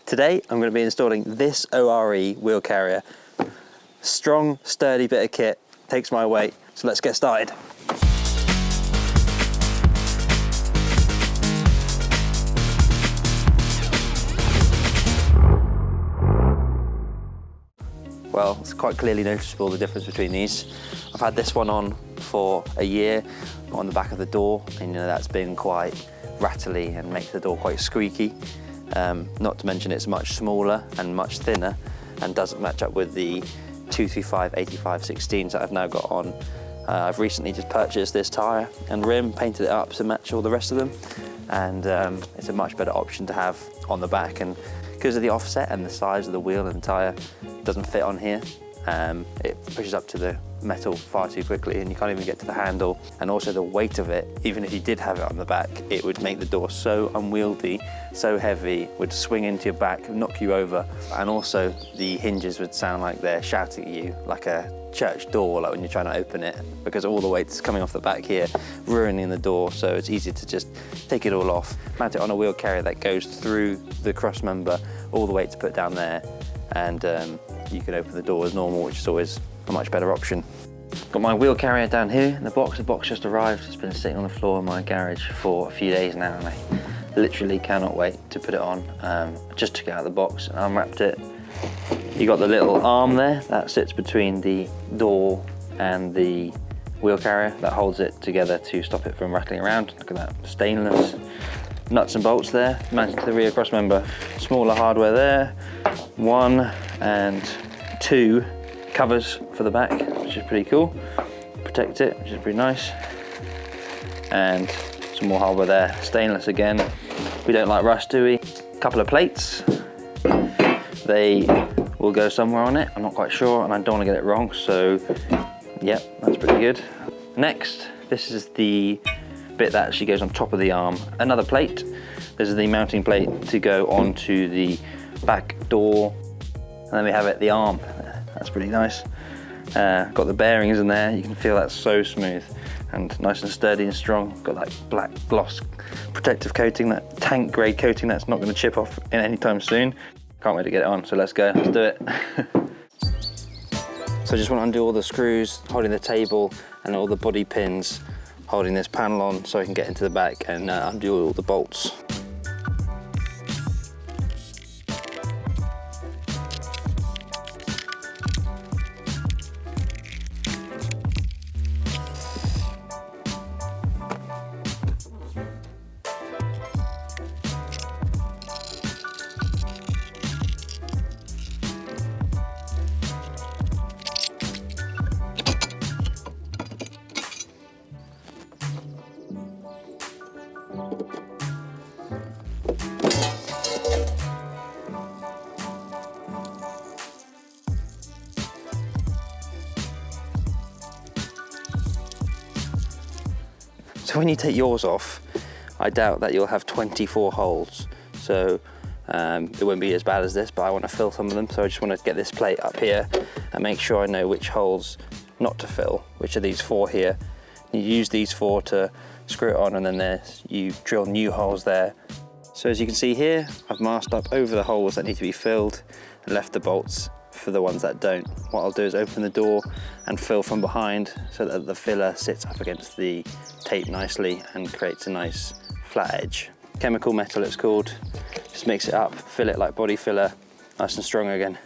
Today I'm going to be installing this O.R.E wheel carrier. Strong, sturdy bit of kit, takes my weight, so let's get started. Well, it's quite clearly noticeable the difference between these. I've had this one on for a year on the back of the door, and you know that's been quite rattly and makes the door quite squeaky. Not to mention it's much smaller and much thinner and doesn't match up with the 235 85 16s that I've now got on. I've recently just purchased this tyre and rim, painted it up to match all the rest of them, and it's a much better option to have on the back. And because of the offset and the size of the wheel and the tyre, it doesn't fit on here. It pushes up to the metal far too quickly and you can't even get to the handle. And also the weight of it, even if you did have it on the back, it would make the door so unwieldy, so heavy, would swing into your back, knock you over. And also the hinges would sound like they're shouting at you, like a church door, like when you're trying to open it, because all the weight's coming off the back here, ruining the door. So it's easy to just take it all off, mount it on a wheel carrier that goes through the cross member, all the weight to put down there, and you can open the door as normal, which is always a much better option. Got my wheel carrier down here in the box. The box just arrived. It's been sitting on the floor in my garage for a few days now, and I literally cannot wait to put it on. Just took it out of the box and unwrapped it. You got the little arm there that sits between the door and the wheel carrier that holds it together to stop it from rattling around. Look at that, stainless. Nuts and bolts there, mounted to the rear cross member. Smaller hardware there. 1 and 2 covers for the back, which is pretty cool. Protect it, which is pretty nice. And some more hardware there, stainless again. We don't like rust, do we? Couple of plates. They will go somewhere on it, I'm not quite sure, and I don't want to get it wrong, so yep, that's pretty good. Next, this is the bit that actually goes on top of the arm. Another plate. This is the mounting plate to go onto the back door. And then we have it, the arm. That's pretty nice. Got the bearings in there. You can feel that's so smooth and nice and sturdy and strong. Got that black gloss protective coating, that tank grade coating that's not going to chip off in any time soon. Can't wait to get it on, so let's go, let's do it. So I just want to undo all the screws holding the table and all the body pins holding this panel on so I can get into the back and undo all the bolts. So when you take yours off, I doubt that you'll have 24 holes. So it won't be as bad as this, but I want to fill some of them. So I just want to get this plate up here and make sure I know which holes not to fill, which are these 4 here. You use these 4 to screw it on, and then you drill new holes there. So as you can see here, I've masked up over the holes that need to be filled and left the bolts for the ones that don't. What I'll do is open the door and fill from behind so that the filler sits up against the tape nicely and creates a nice flat edge. Chemical metal it's called. Just mix it up, fill it like body filler, nice and strong again.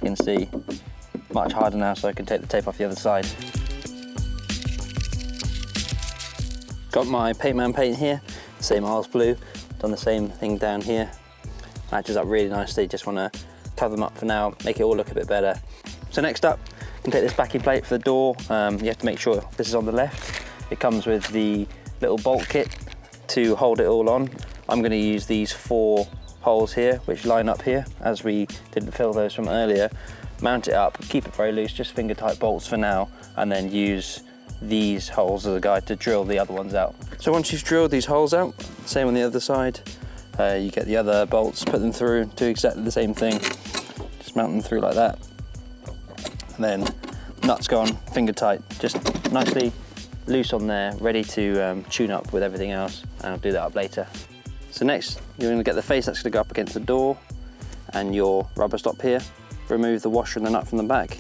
You can see much harder now, so I can take the tape off the other side. Got my Paintman paint here, same Isles blue, done the same thing down here. Matches up really nicely, just want to cover them up for now, make it all look a bit better. So next up, you can take this backing plate for the door. You have to make sure this is on the left. It comes with the little bolt kit to hold it all on. I'm going to use these 4 holes here, which line up here, as we didn't fill those from earlier. Mount it up, keep it very loose, just finger tight bolts for now, and then use these holes as a guide to drill the other ones out. So once you've drilled these holes out, same on the other side, you get the other bolts, put them through, do exactly the same thing. Just mount them through like that. And then nuts go on, finger tight, just nicely loose on there, ready to tune up with everything else, and I'll do that up later. So next, you're going to get the face that's going to go up against the door and your rubber stop here. Remove the washer and the nut from the back.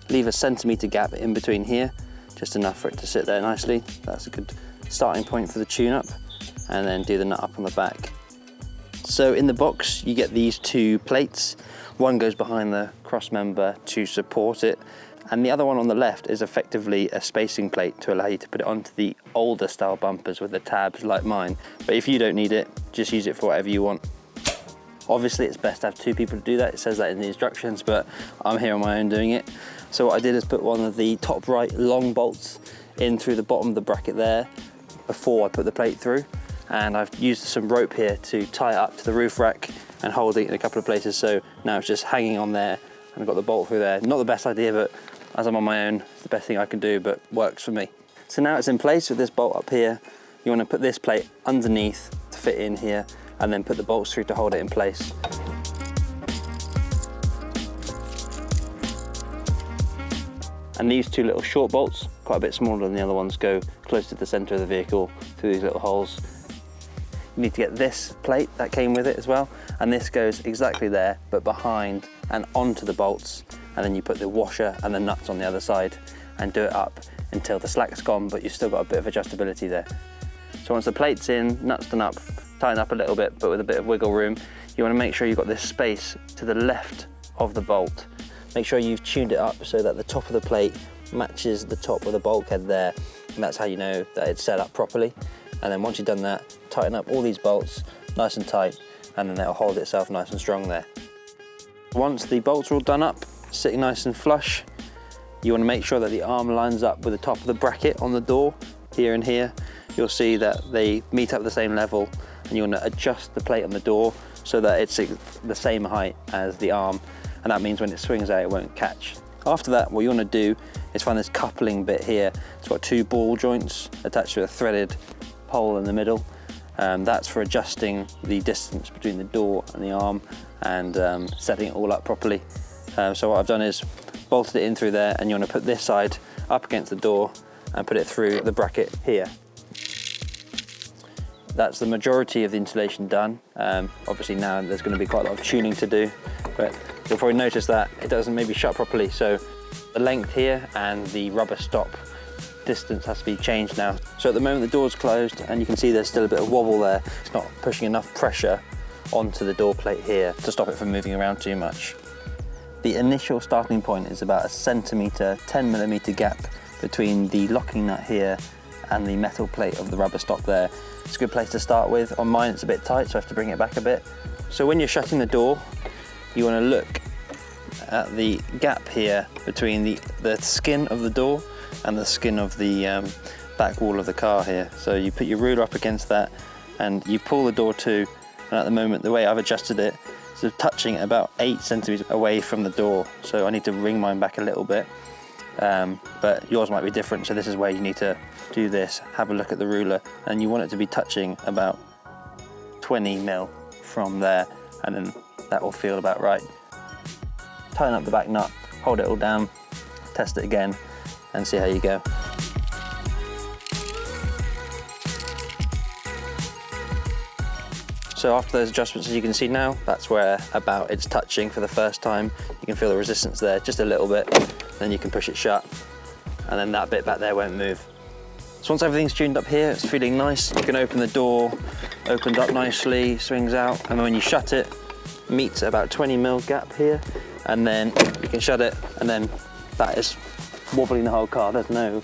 Leave a centimetre gap in between here, just enough for it to sit there nicely. That's a good starting point for the tune-up, and then do the nut up on the back. So in the box, you get these two plates. One goes behind the cross member to support it, and the other one on the left is effectively a spacing plate to allow you to put it onto the older style bumpers with the tabs like mine. But if you don't need it, just use it for whatever you want. Obviously, it's best to have two people to do that. It says that in the instructions, but I'm here on my own doing it. So what I did is put one of the top right long bolts in through the bottom of the bracket there before I put the plate through. And I've used some rope here to tie it up to the roof rack and hold it in a couple of places. So now it's just hanging on there, and I've got the bolt through there. Not the best idea, but as I'm on my own, it's the best thing I can do, but works for me. So now it's in place with this bolt up here. You want to put this plate underneath to fit in here, and then put the bolts through to hold it in place. And these two little short bolts, quite a bit smaller than the other ones, go close to the center of the vehicle through these little holes. You need to get this plate that came with it as well, and this goes exactly there, but behind and onto the bolts, and then you put the washer and the nuts on the other side and do it up until the slack's gone, but you've still got a bit of adjustability there. So once the plate's in, nuts done up, tighten up a little bit, but with a bit of wiggle room, you want to make sure you've got this space to the left of the bolt. Make sure you've tuned it up so that the top of the plate matches the top of the bulkhead there, and that's how you know that it's set up properly. And then once you've done that, tighten up all these bolts nice and tight, and then it'll hold itself nice and strong there. Once the bolts are all done up, sitting nice and flush, you want to make sure that the arm lines up with the top of the bracket on the door, here and here. You'll see that they meet up the same level, and you want to adjust the plate on the door so that it's the same height as the arm, and that means when it swings out it won't catch. After that, what you want to do is find this coupling bit here. It's got two ball joints attached to a threaded pole in the middle. That's for adjusting the distance between the door and the arm and setting it all up properly. So what I've done is bolted it in through there, and you want to put this side up against the door and put it through the bracket here. That's the majority of the installation done. Obviously now there's going to be quite a lot of tuning to do, but you'll probably notice that it doesn't maybe shut properly. So the length here and the rubber stop distance has to be changed now. So at the moment the door's closed, and you can see there's still a bit of wobble there. It's not pushing enough pressure onto the door plate here to stop it from moving around too much. The initial starting point is about a centimetre, 10mm gap between the locking nut here and the metal plate of the rubber stop there. It's a good place to start with. On mine it's a bit tight, so I have to bring it back a bit. So when you're shutting the door, you want to look at the gap here between the skin of the door and the skin of the back wall of the car here. So you put your ruler up against that and you pull the door to, and at the moment the way I've adjusted it, so touching about 8 centimeters away from the door. So I need to ring mine back a little bit, but yours might be different. So this is where you need to do this, have a look at the ruler, and you want it to be touching about 20 mil from there, and then that will feel about right. Tighten up the back nut, hold it all down, test it again, and see how you go. So after those adjustments, as you can see now, that's where about it's touching for the first time. You can feel the resistance there just a little bit, then you can push it shut, and then that bit back there won't move. So once everything's tuned up here, it's feeling nice, you can open the door, opened up nicely, swings out, and when you shut it, meets about 20 mil gap here, and then you can shut it, and then that is wobbling the whole car. There's no,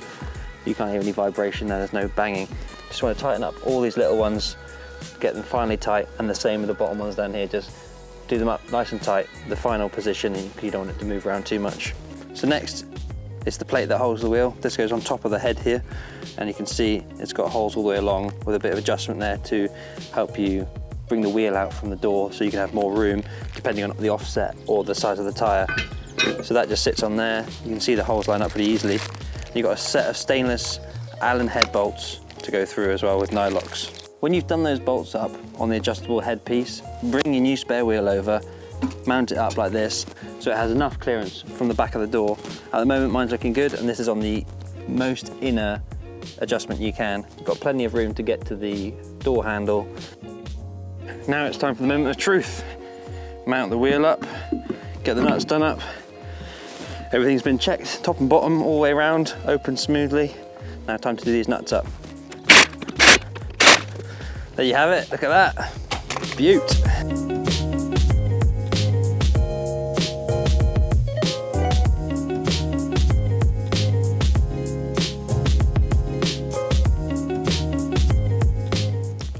you can't hear any vibration there, there's no banging. Just want to tighten up all these little ones, get them finally tight, and the same with the bottom ones down here. Just do them up nice and tight, the final position, you don't want it to move around too much. So next, it's the plate that holds the wheel. This goes on top of the head here, and you can see it's got holes all the way along with a bit of adjustment there to help you bring the wheel out from the door so you can have more room depending on the offset or the size of the tyre. So that just sits on there. You can see the holes line up pretty easily. You've got a set of stainless Allen head bolts to go through as well with nylocks. When you've done those bolts up on the adjustable head piece, bring your new spare wheel over, mount it up like this so it has enough clearance from the back of the door. At the moment mine's looking good, and this is on the most inner adjustment you can. You've got plenty of room to get to the door handle. Now it's time for the moment of truth. Mount the wheel up, get the nuts done up. Everything's been checked, top and bottom, all the way around, open smoothly. Now time to do these nuts up. There you have it, look at that. Beaut.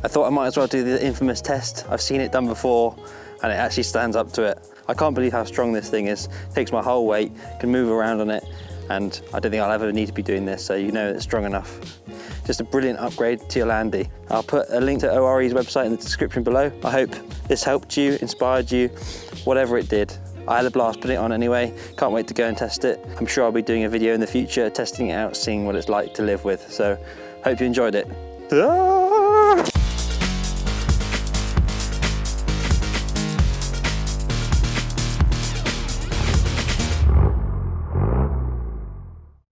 I thought I might as well do the infamous test. I've seen it done before and it actually stands up to it. I can't believe how strong this thing is. It takes my whole weight, can move around on it, and I don't think I'll ever need to be doing this, so you know it's strong enough. Just a brilliant upgrade to your Landy. I'll put a link to O.R.E's website in the description below. I hope this helped you, inspired you, whatever it did. I had a blast putting it on anyway. Can't wait to go and test it. I'm sure I'll be doing a video in the future, testing it out, seeing what it's like to live with. So hope you enjoyed it.